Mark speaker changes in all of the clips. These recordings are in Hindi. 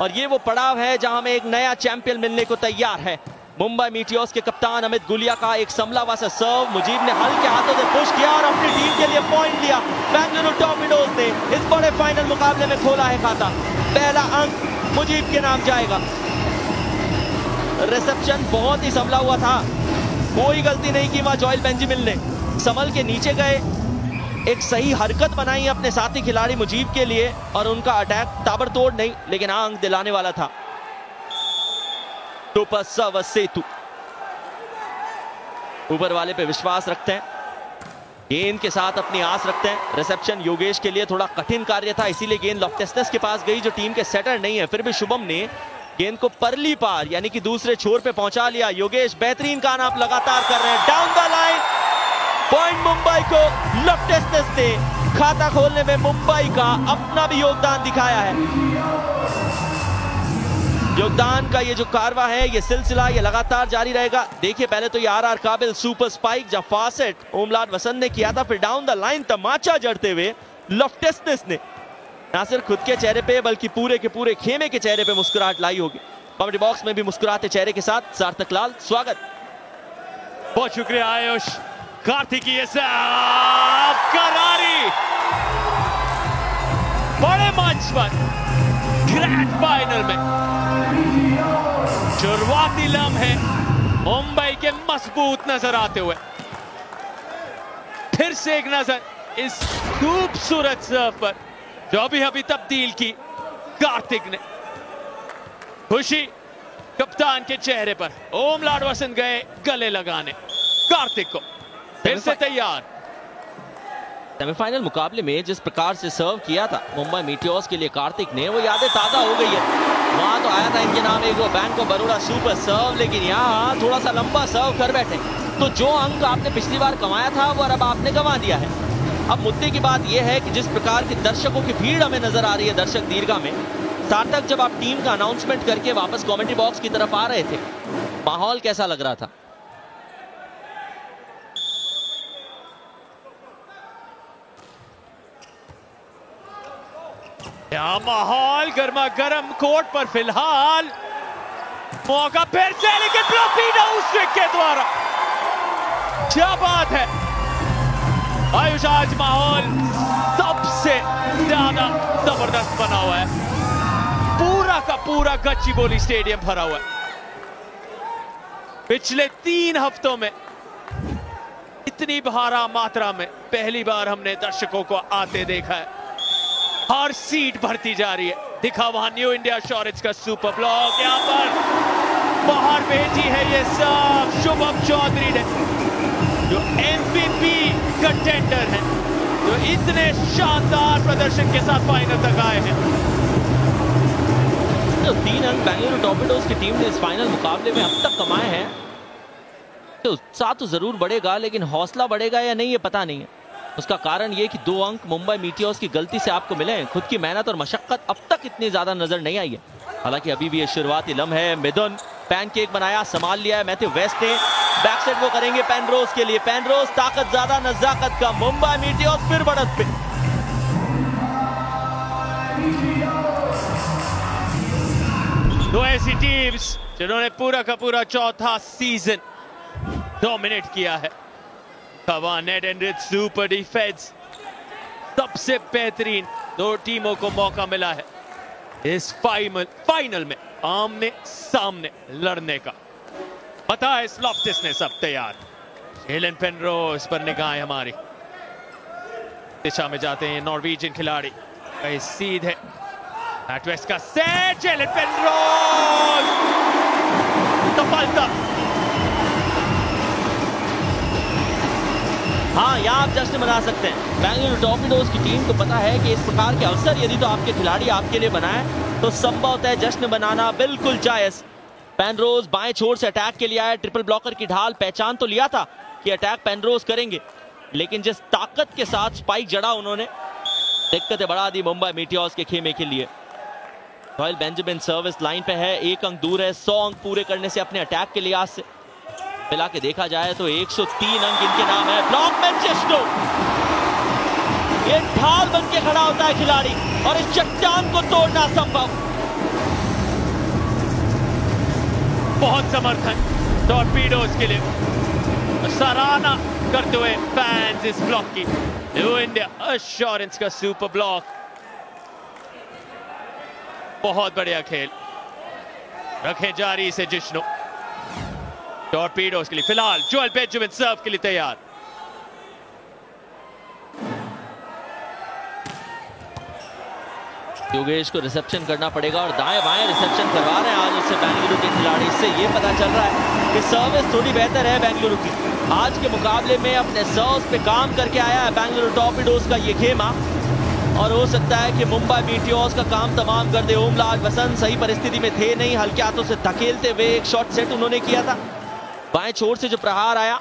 Speaker 1: और ये वो पड़ाव है जहां हमें एक नया चैंपियन मिलने को तैयार है। मुंबई मीटियोर्स के कप्तान अमित गुलिया का एक समलावा सा सर्व मुजीब ने हल्के हाथों से पुश किया और अपनी टीम के लिए पॉइंट लिया। बेंगलुरु टॉर्पिडोज ने इस बड़े फाइनल मुकाबले में खोला है खाता। पहला अंक मुजीब के नाम जाएगा। रिसेप्शन बहुत ही संभला हुआ था, कोई गलती नहीं की वहां जॉयल बेंजामिन ने। संभल के नीचे गए, एक सही हरकत बनाई अपने साथी खिलाड़ी मुजीब के लिए और उनका अटैक ताबड़तोड़ नहीं लेकिन अंक दिलाने वाला था। टोपा सेतु ऊपर वाले पे विश्वास रखते हैं, गेंद के साथ अपनी आस रखते हैं। रिसेप्शन योगेश के लिए थोड़ा कठिन कार्य था, इसीलिए गेंद लॉफ्टेस्टस के पास गई जो टीम के सेटर नहीं है। फिर भी शुभम ने गेंद को परली पार यानी कि दूसरे छोर पे पहुंचा लिया। योगेश बेहतरीन काम आप लगातार कर रहे हैं। Down the line point Mumbai को। लॉफ्टेस्टस ने खाता खोलने में मुंबई का अपना भी योगदान दिखाया है। योगदान का ये जो कारवा है, ये सिलसिला ये लगातार जारी रहेगा। देखिए पहले तो ये आर काबिल सुपर स्पाइक जब फासेट ओमलाड वसंत ने किया था, फिर डाउन द लाइन तमाचा जड़ते हुए लॉफ्टेस्टस ने ना सिर्फ खुद के चेहरे पे बल्कि पूरे के पूरे खेमे के चेहरे पे मुस्कुराहट लाई होगी। कमेंट्री बॉक्स में भी मुस्कुराते चेहरे के साथ सार्थक लाल स्वागत।
Speaker 2: बहुत शुक्रिया आयुष। कार्तिकीय करारी बड़े मंच पर ग्रैंड फाइनल में शुरुआती लम्हे मुंबई के मजबूत नजर आते हुए फिर से एक नजर इस खूबसूरत सर्व पर जो अभी तब्दील की कार्तिक ने। खुशी कप्तान के चेहरे पर। ओमलाड वसंत गए गले लगाने कार्तिक को। फिर से तैयार।
Speaker 1: सेमीफाइनल मुकाबले में जिस प्रकार से सर्व किया था मुंबई मीटियोर्स के लिए कार्तिक ने, वो यादें ताजा हो गई है। वहां तो आया था इनके नाम एक वो बैंक ऑफ बड़ौदा सुपर सर्व, लेकिन यहाँ थोड़ा सा लंबा सर्व कर बैठे। तो जो अंक आपने पिछली बार कमाया था वो अब आपने गंवा दिया है। अब मुद्दे की बात यह है कि जिस प्रकार की दर्शकों की भीड़ हमें नजर आ रही है दर्शक दीर्घा में, सार्थक जब आप टीम का अनाउंसमेंट करके वापस कमेंट्री बॉक्स की तरफ आ रहे थे, माहौल कैसा लग रहा था?
Speaker 2: क्या माहौल, गर्मा गर्म कोर्ट पर फिलहाल। मौका फिर से, लेकिन ब्लॉक उस के द्वारा। क्या बात है आयुष, आज माहौल सबसे ज्यादा जबरदस्त बना हुआ है। पूरा का पूरा गच्चीबोली स्टेडियम भरा हुआ है। पिछले 3 हफ्तों में इतनी भारा मात्रा में पहली बार हमने दर्शकों को आते देखा है। हर सीट भरती जा रही है। दिखा वहां न्यू इंडिया एश्योरेंस का सुपर ब्लॉक, यहां पर बाहर भेजी है ये सब शुभम चौधरी ने, जो MVP कंटेंडर है, जो इतने शानदार प्रदर्शन के साथ फाइनल तक आए हैं।
Speaker 1: तो 3 अंक बेंगलुरु टॉर्पिडोज की टीम ने इस फाइनल मुकाबले में अब तक कमाए हैं। तो उत्साह तो जरूर बढ़ेगा, लेकिन हौसला बढ़ेगा या नहीं ये पता नहीं है। उसका कारण ये कि 2 अंक मुंबई मीटियोर्स की गलती से आपको मिले हैं। खुद की मेहनत और मशक्कत अब तक इतनी ज्यादा नजर नहीं आई है। हालांकि अभी भी ये शुरुआती लम्हे है। मिथुन पैनकेक बनाया, संभाल लिया है मैथ्यू वेस्ट ने। बैक सेट वो करेंगे पेनरोज के लिए। पेनरोज ताकत ज्यादा नजाकत का। मुंबई मीटियोर्स फिर बढ़त पे।
Speaker 2: दो ऐसी टीम्स जिन्होंने पूरा का पूरा चौथा सीजन डोमिनेट किया है। नेट एंड सुपर डिफेंस, सबसे बेहतरीन 2 टीमों को मौका मिला है इस फाइनल में आमने सामने लड़ने का। पता है इस लॉफ्टेस ने सब तैयार। हेलन पेनरोज पर निगाहें हमारी दिशा में जाते हैं नॉर्वेजियन खिलाड़ी। सीधे वेस्ट का सेट, हेलन पेनरोज सफलता।
Speaker 1: हाँ, यहाँ आप जश्न मना सकते हैं। बेंगलुरु टॉर्पिडोज की टीम को पता है कि इस प्रकार के अवसर यदि तो आपके खिलाड़ी आपके लिए बनाए तो संभवतः जश्न बनाना बिल्कुल जायज। पेनरोज बाएं छोर से अटैक के लिए आया। ट्रिपल ब्लॉकर की ढाल पहचान तो लिया था कि अटैक पेनरोज करेंगे, लेकिन जिस ताकत के साथ स्पाइक जड़ा उन्होंने, दिक्कतें बढ़ा दी मुंबई मीटियोर्स के खेमे के लिए। जॉयल बेंजामिन सर्विस लाइन पे है, 1 अंक दूर है 100 अंक पूरे करने से अपने अटैक के लिहाज से। मिला के देखा जाए तो 103 अंक इनके नाम है। ब्लॉक में चेस्टो, ये ढाल बन के खड़ा होता है खिलाड़ी और इस चट्टान को तोड़ना संभव।
Speaker 2: बहुत समर्थन टॉर्पीडोज के लिए, सराहना करते हुए फैंस इस ब्लॉक की। न्यू इंडिया एश्योरेंस का सुपर ब्लॉक, बहुत बढ़िया खेल, रखें जारी इसे जिश्नो। टॉर्पीडोज के लिए फिलहाल जोएल बेंजामिन सर्व के लिए तैयार।
Speaker 1: योगेश को रिसेप्शन करना पड़ेगा और दाएं बाएं रिसेप्शन करवा रहे हैं आज उससे बेंगलुरु के खिलाड़ी। इससे ये पता चल रहा है कि सर्विस थोड़ी बेहतर है बेंगलुरु की। आज के मुकाबले में अपने सर्व्स पे काम करके आया है बेंगलुरु टॉर्पीडोज का ये खेमा, और हो सकता है कि मुंबई मीटियोर्स का काम तमाम कर दे। ओमलाल वसंत सही परिस्थिति में थे नहीं, हल्के हाथों से धकेलते हुए एक शॉट सेट उन्होंने किया था। बाएं छोर से जो प्रहार आया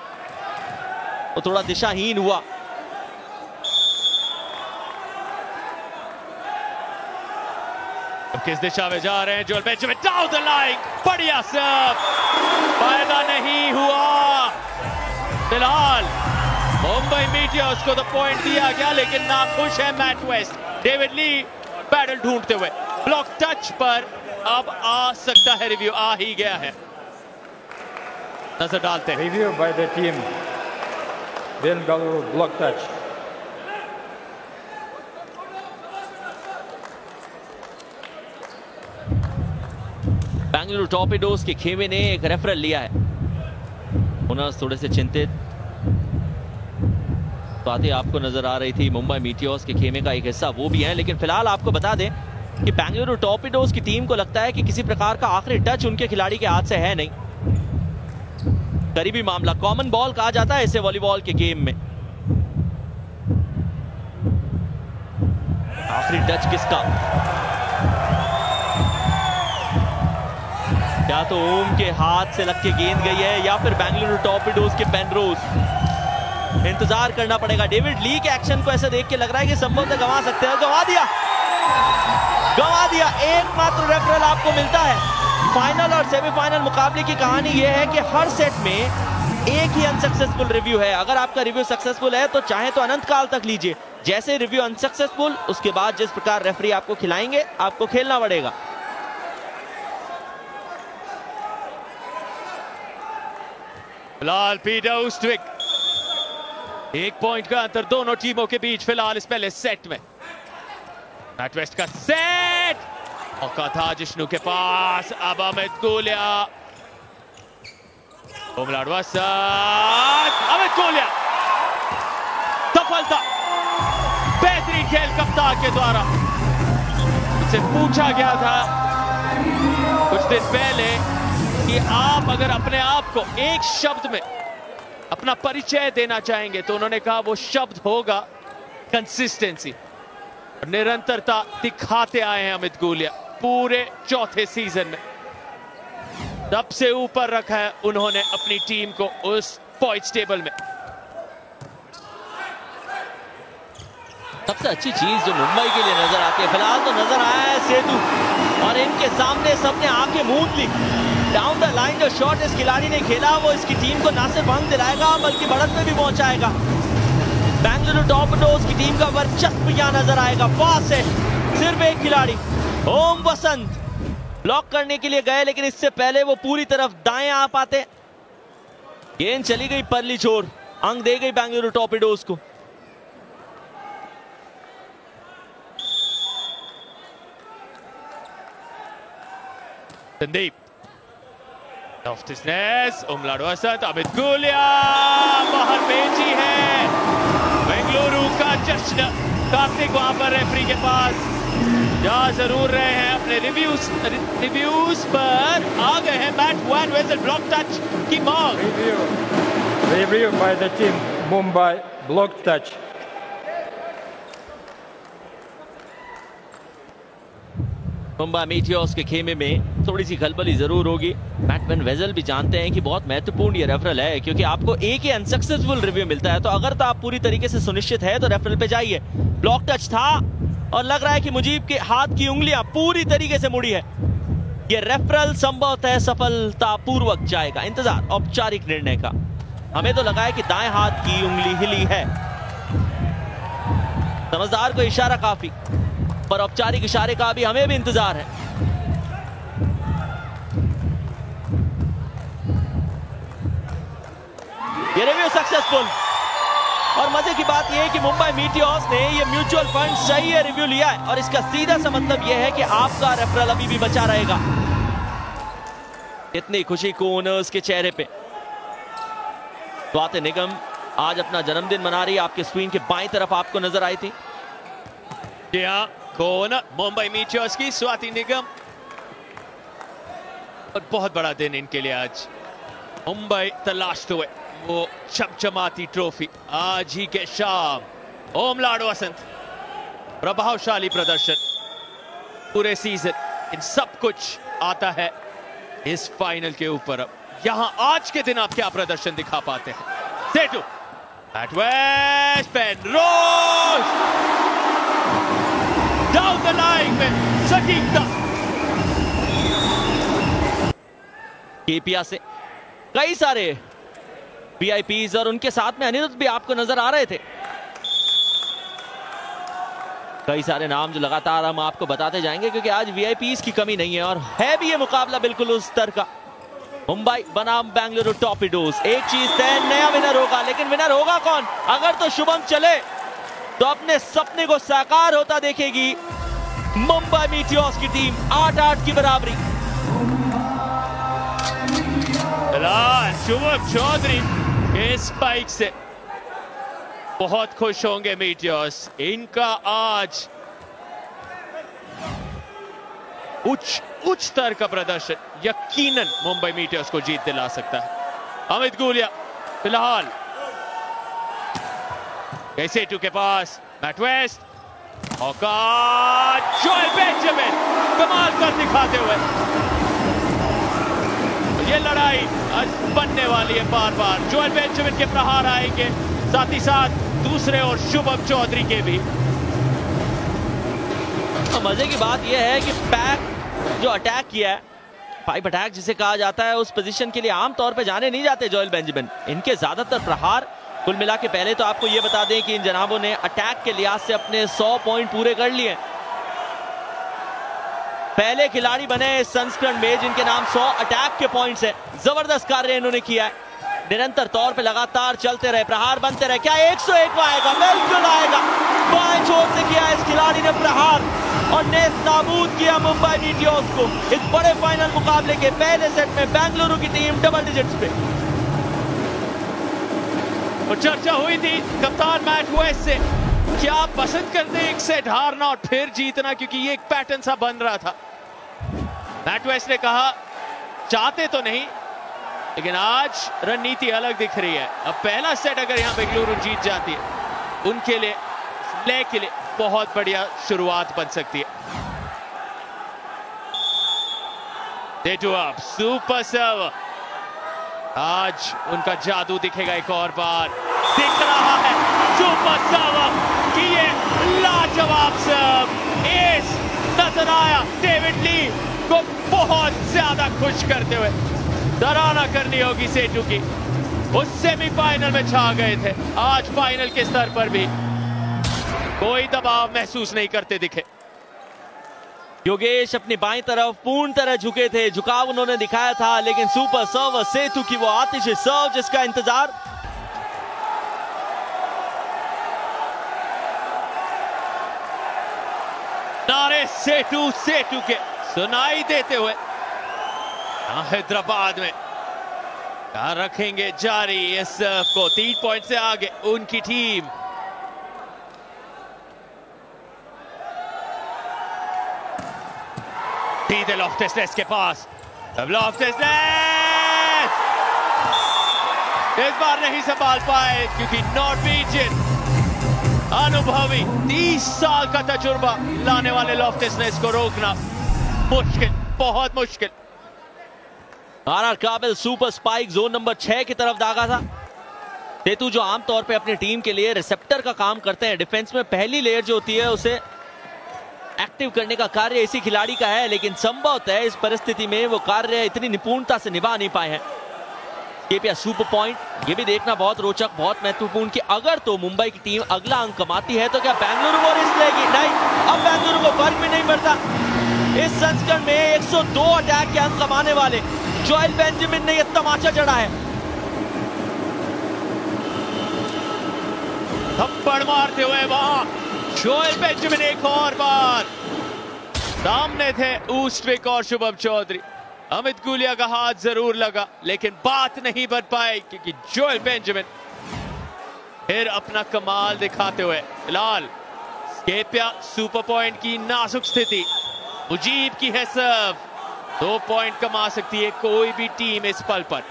Speaker 1: वो थोड़ा दिशाहीन हुआ।
Speaker 2: किस दिशा में जा रहे हैं Joel Benjamin, down the line, बढ़िया सर्व, फायदा नहीं हुआ। फिलहाल मुंबई मीटियोर्स को तो पॉइंट दिया गया, लेकिन नाखुश है Matt West. David Lee battle ढूंढते हुए ब्लॉक टच पर अब आ सकता है रिव्यू, आ ही गया है, नजर डालते हैं।
Speaker 3: Review by the team Bengaluru, block touch.
Speaker 1: Bengaluru torpedoes के खेमे ने एक रेफरल लिया है। ओनर्स थोड़े से चिंतित, बातें आपको नजर आ रही थी। मुंबई मीटियोर्स के खेमे का एक हिस्सा वो भी है, लेकिन फिलहाल आपको बता दें कि बेंगलुरु टॉर्पीडोज की टीम को लगता है कि किसी प्रकार का आखिरी टच उनके खिलाड़ी के हाथ से है नहीं। करीबी मामला, कॉमन बॉल कहा जाता है इसे वॉलीबॉल के गेम में। आखिरी टच किसका? या तो ओम के हाथ से लग के गेंद गई है या फिर बेंगलुरु टॉर्पीडोज के पेनरोज। इंतजार करना पड़ेगा। डेविड ली के एक्शन को ऐसे देख के लग रहा है कि संभवतः गंवा सकते हैं। गंवा दिया। एकमात्र रेफरल आपको मिलता है। फाइनल और सेमीफाइनल मुकाबले की कहानी यह है कि हर सेट में एक ही अनसक्सेसफुल रिव्यू है। अगर आपका रिव्यू सक्सेसफुल है तो चाहे तो अनंत काल तक लीजिए। जैसे रिव्यू अनसक्सेसफुल, उसके बाद जिस प्रकार रेफरी आपको खिलाएंगे आपको खेलना पड़ेगा।
Speaker 2: फिलहाल पीटर ऊस्टविक, एक पॉइंट का अंतर दोनों टीमों के बीच फिलहाल इस पहले सेट में। मैट वेस्ट का सेट, मौका था जिश्नू के पास, अब अमित गुलिया, ओमलाड वसंत, अमित गुलिया, सफलता, बेहतरीन खेल कप्तान के द्वारा। उससे पूछा गया था कुछ दिन पहले कि आप अगर अपने आप को एक शब्द में अपना परिचय देना चाहेंगे तो उन्होंने कहा वो शब्द होगा कंसिस्टेंसी। निरंतरता दिखाते आए हैं अमित गुलिया पूरे चौथे सीजन में। सबसे ऊपर रखा है उन्होंने अपनी टीम को उस पॉइंट्स टेबल में।
Speaker 1: सबसे अच्छी चीज जो मुंबई के लिए नजर आती है फिलहाल तो नजर आया है सेतु, और इनके सामने सबने आंखें मूंद ली। डाउन द लाइन जो शॉट इस खिलाड़ी ने खेला वो इसकी टीम को ना सिर्फ भंग दिलाएगा बल्कि बढ़त में भी पहुंचाएगा। बेंगलुरु टॉर्पीडोज की टीम का वर्चस्व यहां नजर आएगा। पास है, सिर्फ एक खिलाड़ी ओम वसंत ब्लॉक करने के लिए गए, लेकिन इससे पहले वो पूरी तरफ दाएं आ पाते। गेंद चली गई परली छोर, अंक दे गई बेंगलुरु टॉर्पीडोज को।
Speaker 2: संदीप, ओमलाड वसंत, अमित गुलिया बाहर भेजी है। बेंगलुरु का जश्न, कार्तिक वहां पर रेफरी के पास जा जरूर रहे हैं, अपने रिव्यूज पर आ गए हैं। Matt van Wessel block touch की मांग।
Speaker 3: Review by the team Mumbai, block touch.
Speaker 1: Mumbai Meteors के खेमे में थोड़ी सी खलबली जरूर होगी। मैट वैन वेसल भी जानते हैं कि बहुत महत्वपूर्ण ये रेफरल है, क्योंकि आपको एक ही अनसक्सेसफुल रिव्यू मिलता है। तो अगर तो आप पूरी तरीके से सुनिश्चित है तो रेफरल पे जाइए। ब्लॉक टच था और लग रहा है कि मुजीब के हाथ की उंगलियां पूरी तरीके से मुड़ी है। ये रेफरल संभवतः सफलतापूर्वक जाएगा। इंतजार औपचारिक निर्णय का। हमें तो लगा है कि दाएं हाथ की उंगली हिली है, समझदार को इशारा काफी, पर औपचारिक इशारे का भी हमें भी इंतजार है। सक्सेसफुल। और मजे की बात यह है कि मुंबई मीटियोर्स ने ये म्यूचुअल फंड सही है रिव्यू लिया है और इसका सीधा सा मतलब यह है कि आपका रेफरल अभी भी बचा रहेगा। इतनी खुशी को ओनर्स के चेहरे पे। स्वाति निगम आज अपना जन्मदिन मना रही है, आपके स्क्रीन के बाईं तरफ आपको नजर आई थी।
Speaker 2: जी हाँ, कौन मुंबई मीटियोर्स की स्वाति निगम। और बहुत बड़ा दिन इनके लिए आज। मुंबई तलाशते हुए वो चमचमाती ट्रॉफी आज ही के शाम। ओमलाड वसंत प्रभावशाली प्रदर्शन पूरे सीजन, इन सब कुछ आता है इस फाइनल के ऊपर। अब यहां आज के दिन आप क्या प्रदर्शन दिखा पाते हैं? सेटू मैटवेस्ट, पेनरोज डाउन द लाइन में सटीकता।
Speaker 1: केपीआर से कई सारे वीआईपीज और उनके साथ में अनिरुद्ध भी आपको नजर आ रहे थे। कई सारे नाम जो लगातार हम आपको बताते जाएंगे क्योंकि आज वीआईपीज की कमी नहीं है और है भी ये मुकाबला बिल्कुल उस स्तर का। मुंबई बनाम बेंगलुरु टॉर्पीडोज। एक चीज तय, नया विनर होगा, लेकिन विनर होगा कौन? अगर तो शुभम चले तो अपने सपने को साकार होता देखेगी मुंबई मीटियोर्स की टीम। 8-8 की बराबरी।
Speaker 2: शुभम चौधरी के स्पाइक से बहुत खुश होंगे मीटियोर्स। इनका आज उच्च स्तर का प्रदर्शन यकीनन मुंबई मीटियोर्स को जीत दिला सकता है। अमित गुलिया फिलहाल सेटू के पास, मैटवेस्ट, जोएल बेंजामिन कमाल कर दिखाते हुए। ये लड़ाई आज बनने वाली है बार बार। जोएल बेंजामिन के प्रहार आएंगे, साथ ही साथ दूसरे और शुभम चौधरी के भी।
Speaker 1: तो मजे की बात यह है कि पैक जो अटैक किया है, 5 अटैक जिसे कहा जाता है, उस पोजीशन के लिए आमतौर पे जाने नहीं जाते जोएल बेंजामिन। इनके ज्यादातर प्रहार कुल मिला के, पहले तो आपको यह बता दें कि इन जनाबों ने अटैक के लिहाज से अपने 100 पॉइंट पूरे कर लिए। पहले खिलाड़ी बने इस संस्करण में जिनके नाम 100 अटैक के पॉइंट्स है। जबरदस्त कार्य इन्होंने किया है, निरंतर तौर पे लगातार चलते रहे, प्रहार बनते रहे। क्या 101 आएगा? बिल्कुल आएगा। बाएं छोर से किया इस खिलाड़ी ने प्रहार और नेस्त नाबूद किया मुंबई मीटियोर्स को। इस बड़े फाइनल मुकाबले के पहले सेट में बेंगलुरु की टीम डबल डिजिट्स पे।
Speaker 2: और चर्चा हुई थी कप्तान मैट वेस्ट से, क्या आप पसंद करते एक सेट हारना और फिर जीतना, क्योंकि ये एक पैटर्न सा बन रहा था। मैट वेस्ट ने कहा चाहते तो नहीं, लेकिन आज रणनीति अलग दिख रही है। अब पहला सेट अगर यहां बेंगलुरु जीत जाती है, उनके लिए प्ले के लिए बहुत बढ़िया शुरुआत बन सकती है। सेटू अप, सुपर सर्व। आज उनका जादू दिखेगा एक और बार। दिख रहा है सुपर सर्व कि ये लाजवाब सर्व एस नजर आया डेविड ली को बहुत ज्यादा खुश करते हुए। सराहना करनी होगी सेटू की, उस सेमीफाइनल में छा गए थे, आज फाइनल के स्तर पर भी कोई दबाव महसूस नहीं करते दिखे।
Speaker 1: योगेश अपनी बाईं तरफ पूर्ण तरह झुके थे, झुकाव उन्होंने दिखाया था, लेकिन सुपर सर्व सेतु की वो आतिश सर्व जिसका इंतजार।
Speaker 2: नारे सेतु सेतु के सुनाई देते हुए हैदराबाद में रखेंगे जारी इस सर्व को। 3 पॉइंट से आगे उनकी टीम। सीधे लॉफ्टस के पास, अब लॉफ्टस इस बार नहीं संभाल पाए क्योंकि नॉर्वेजियन अनुभवी 30 साल का तजुर्बा लाने वाले लॉफ्टस को रोकना मुश्किल, बहुत मुश्किल।
Speaker 1: आरआर काबिल सुपर स्पाइक जोन नंबर 6 की तरफ दागा था। सेतु जो आमतौर पे अपनी टीम के लिए रिसेप्टर का काम करते हैं, डिफेंस में पहली लेयर जो होती है उसे एक्टिव करने का कार्य इसी खिलाड़ी का है, लेकिन संभवतः इस परिस्थिति में वो कार्य इतनी निपुणता से निभा नहीं पाए हैं। केपीआर सुपर पॉइंट, ये भी देखना बहुत रोचक, बहुत महत्वपूर्ण कि अगर तो मुंबई की टीम अगला अंक कमाती है तो क्या बेंगलुरु वो रिस्क लेगी? नहीं, अब बेंगलुरु को फर्क भी नहीं पड़ता। इस संस्करण में 102 अटैक के अंक कमाने वाले जोएल बेंजामिन ने यह तमाचा जड़ा है।
Speaker 2: थप्पड़ मारते हुए वहां जोएल बेंजामिन एक और बार सामने थे ऊस्ट्रिक और शुभम चौधरी। अमित गुलिया का हाथ जरूर लगा लेकिन बात नहीं बन पाई क्योंकि जोएल बेंजामिन फिर अपना कमाल दिखाते हुए फिलहाल स्केपिया सुपर पॉइंट की नाजुक स्थिति, मुजीब की है सर्व, 2 पॉइंट कमा सकती है कोई भी टीम इस पल पर।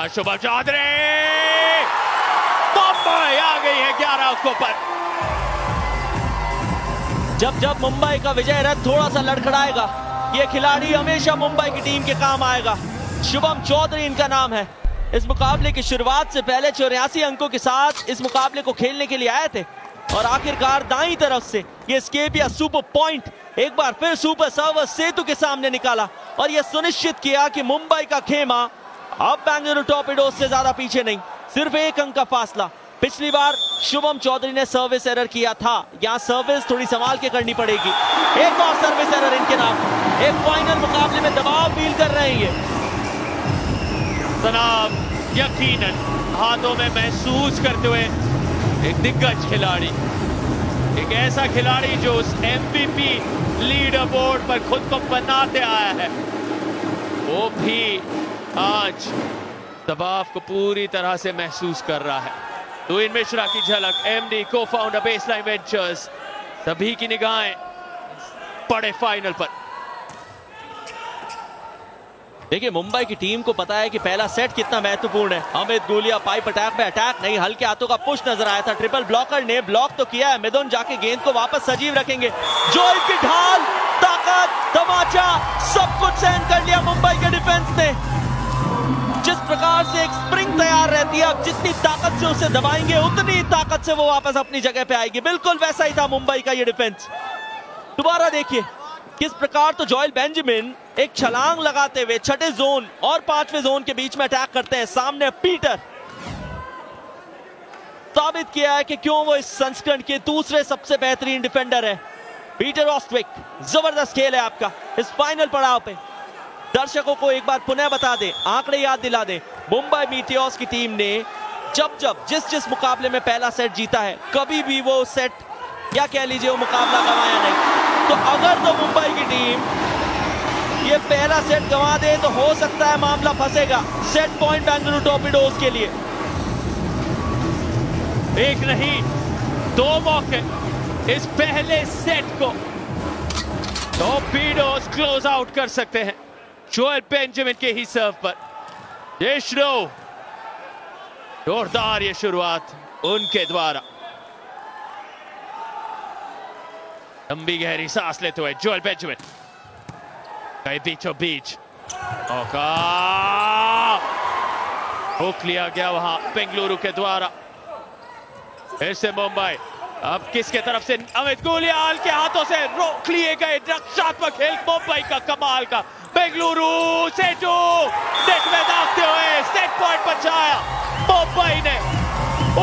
Speaker 2: शुभम चौधरी मुंबई आ गई है 11 अंकों पर।
Speaker 1: जब जब मुंबई का विजय रथ थोड़ा सा लड़खड़ाएगा, ये खिलाड़ी हमेशा मुंबई की टीम के काम आएगा। शुभम चौधरी इनका नाम है। इस मुकाबले की शुरुआत से पहले 84 अंकों के साथ इस मुकाबले को खेलने के लिए आए थे और आखिरकार दाईं तरफ से ये स्केपिया सुपर पॉइंट एक बार फिर सुपर सर्वर सेतु के सामने निकाला और यह सुनिश्चित किया कि मुंबई का खेमा अब बेंगलुरु टॉर्पीडोज से ज्यादा पीछे नहीं, सिर्फ 1 अंक का फासला। पिछली बार शुभम चौधरी ने सर्विस एरर किया था, यहां सर्विस थोड़ी संभाल के करनी पड़ेगी। एक और सर्विस एरर इनके नाम, एक फाइनल मुकाबले में दबाव फील कर रहे हैं ये।
Speaker 2: तनाव यकीनन हाथों में महसूस करते हुए एक दिग्गज खिलाड़ी, एक ऐसा खिलाड़ी जो उस MVP लीडर बोर्ड पर खुद को बनाते आया है, वो भी आज दबाव को पूरी तरह से महसूस कर रहा है। तुहिन मिश्रा की झलक, MD को फाउंडर बेसलाइन वेंचर्स, सभी की निगाहें बड़े फाइनल पर।
Speaker 1: देखिए मुंबई की टीम को पता है कि पहला सेट कितना महत्वपूर्ण है। अमित गुलिया पाइप अटैक में अटैक नहीं, हल्के हाथों का पुश नजर आया था। ट्रिपल ब्लॉकर ने ब्लॉक तो किया है, मिथुन जाके गेंद को वापस सजीव रखेंगे। जोएल की ढाल, ताकत, तमाचा सब कुछ सहन कर लिया मुंबई के डिफेंस ने। जिस प्रकार से एक स्प्रिंग तैयार रहती है, अब जितनी ताकत से उसे दबाएंगे उतनी ताकत से वो वापस अपनी जगह पे आएगी। बिल्कुल वैसा ही था मुंबई का ये डिफेंस। दोबारा देखिए किस प्रकार तो जोएल बेंजामिन एक छलांग लगाते हुए 6ठे जोन और 5वें जोन के बीच में अटैक करते हैं। सामने पीटर, साबित किया है कि क्यों वो इस संस्करण के दूसरे सबसे बेहतरीन डिफेंडर है। पीटर ऑस्ट्रिक, जबरदस्त खेल है आपका इस फाइनल पड़ाव पे। दर्शकों को एक बार पुनः बता दें, आंकड़े याद दिला दें, मुंबई मीटियोर्स की टीम ने जब जिस मुकाबले में पहला सेट जीता है, कभी भी वो सेट या कह लीजिए वो मुकाबला गंवाया नहीं। तो अगर तो मुंबई की टीम ये पहला सेट गंवा दे तो हो सकता है मामला फंसेगा सेट पॉइंट बेंगलुरु टॉर्पीडोज के लिए।
Speaker 2: एक नहीं 2 मौके इस पहले सेट को टॉर्पीडोज क्लोज आउट कर सकते हैं जोएल बेंजामिन के ही सर्व पर। जोरदार ये शुरुआत उनके द्वारा। लंबी गहरी सांस लेते हुए जोएल बेंजामिन कई बीचों बीच मौका रोक लिया गया वहां बेंगलुरु के द्वारा। फिर से मुंबई, अब किसके तरफ से? अमित गुलिया के हाथों से रोक लिए गए रक्षात्मक खेल मुंबई का कमाल का। बेंगलुरु सेटू नेट में दागते हुए सेट पॉइंट पर जाया मुंबई ने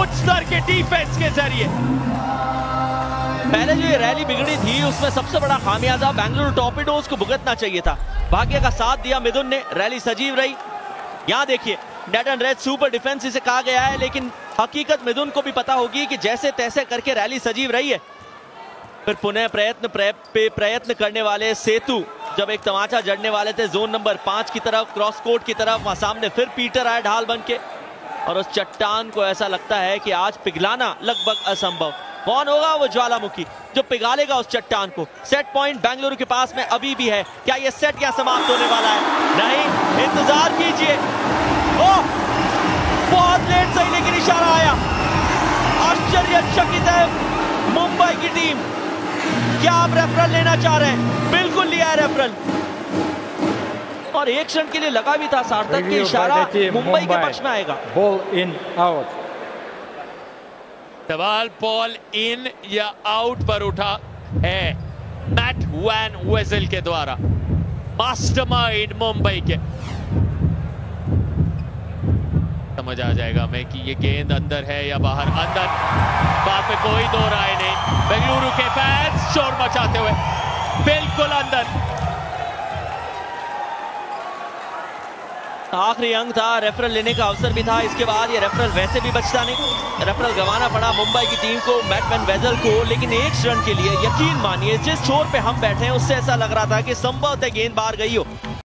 Speaker 2: उच्च स्तर के डिफेंस के जरिए।
Speaker 1: पहले जो ये रैली बिगड़ी थी उसमें सबसे बड़ा खामियाजा बेंगलुरु टॉर्पीडोज को भुगतना चाहिए था। भाग्य का साथ दिया मिथुन ने, रैली सजीव रही। यहां देखिए net and red super defence इसे कहा गया है, लेकिन हकीकत मिथुन को भी पता होगी कि जैसे तैसे करके रैली सजीव रही है। फिर पुनः प्रयत्न करने वाले सेतु, जब एक तमाचा जड़ने वाले थे जोन नंबर 5 की तरफ, क्रॉस कोर्ट की तरफ, वहां सामने फिर पीटर आया ढाल बन के और उस चट्टान को ऐसा लगता है कि आज पिघलाना लगभग असंभव। कौन होगा वो ज्वालामुखी जो पिघालेगा उस चट्टान को? सेट पॉइंट बेंगलुरु के पास में अभी भी है। क्या ये सेट क्या समाप्त होने वाला है? नहीं, इंतजार कीजिए। ओह, बहुत लेट सही लेकिन इशारा आया। आश्चर्यचकित है मुंबई की टीम। क्या आप रेफरल लेना चाह रहे हैं? बिल्कुल लिया है रेफरल। और एक क्षण के लिए लगा भी था सार्थक की इशारा मुंबई के पक्ष में आएगा।
Speaker 3: Ball in out.
Speaker 2: सवाल बॉल इन या आउट पर उठा है मैट वैन वेजल के द्वारा, मास्टरमाइंड मुंबई के। समझ आ जाएगा हमें कि ये गेंद अंदर है या बाहर। अंदर, बात में कोई दो राय नहीं। बेंगलुरु के फैंस शोर मचाते हुए बिल्कुल अंदर।
Speaker 1: आखिरी अंक था, रेफरल लेने का अवसर भी था, इसके बाद ये रेफरल वैसे भी बचता नहीं। रेफरल गंवाना पड़ा मुंबई की टीम को, मैट वैन वेजल को, लेकिन एक रन के लिए यकीन मानिए जिस छोर पे हम बैठे हैं उससे ऐसा लग रहा था कि संभवतः गेंद बाहर गई हो।